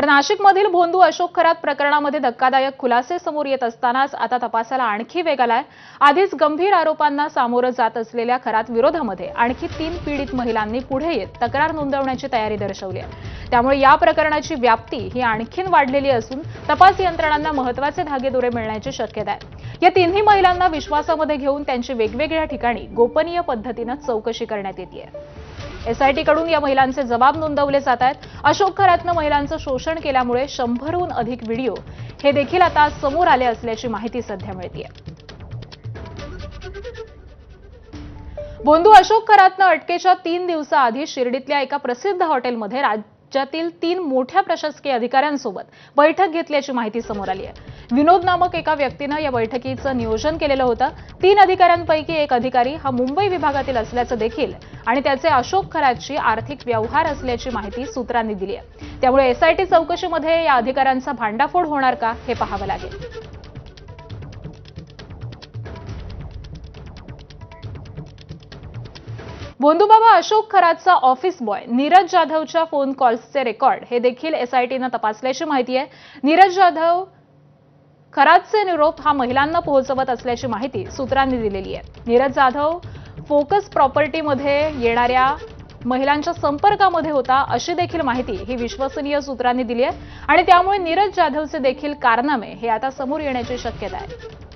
तर नाशिकमधील भोंदू अशोक खरात प्रकरणामध्ये धक्कादायक खुलासे समोर येत असतानाच आता तपासाला आणखी वेग आलाय। आधीच गंभीर आरोपांना सामोरं जात असलेल्या खरात विरोधामध्ये आणखी 3 पीडित महिलांनी पुढे येत तक्रार नोंदवण्याची तयारी दर्शवली आहे। त्यामुळे या प्रकरणाची व्याप्ती ही आणखीन वाढलेली असून तपास यंत्रणांना महत्त्वाचे धागेदोरे मिळण्याची शक्यता आहे। या तिन्ही महिलांना विश्वासामध्ये घेऊन त्यांची वेगवेगळ्या ठिकाणी गोपनीय पद्धतीने चौकशी करण्यात येते। एसआयटी कडून या महिलांचे जबाब नोंदवले जात आहेत। अशोक खरातनं महिलांचं शोषण केल्यामुळे 100हून अधिक व्हिडिओ हे देखील आता समोर आले असल्याची माहिती सध्या मिळते। भोंदू अशोक खरातनं अटकेच्या 3 दिवसाआधी शिर्डीतल्या एका प्रसिद्ध हॉटेलमध्ये राज्यातील 3 मोठ्या प्रशासकीय अधिकाऱ्यांसोबत बैठक घेतल्याची माहिती समोर आली आहे। विनोद नामक एका व्यक्तीनं या बैठकीचं नियोजन केलेलं होतं। 3 अधिकाऱ्यांपैकी एक अधिकारी हा मुंबई विभागातील असल्याचं देखील आणि त्याचे अशोक खरातशी आर्थिक व्यवहार असल्याची माहिती सूत्रांनी दिली आहे। त्यामुळे एसआयटी चौकशीमध्ये या अधिकाऱ्यांचा भांडाफोड होणार का हे पाहावं लागेल। भोंदूबाबा अशोक खरातचा ऑफिस बॉय नीरज जाधवच्या फोन कॉल्सचे रेकॉर्ड हे देखील एसआयटीनं तपासल्याची माहिती आहे। नीरज जाधव खरातचे निरोप हा महिलांना पोहोचवत असल्याची माहिती सूत्रांनी दिलेली आहे। नीरज जाधव फोकस प्रॉपर्टीमध्ये येणाऱ्या महिलांच्या संपर्कामध्ये होता अशी देखील माहिती ही विश्वसनीय सूत्रांनी दिली आहे आणि त्यामुळे नीरज जाधवचे देखील कारनामे हे आता समोर येण्याची शक्यता आहे।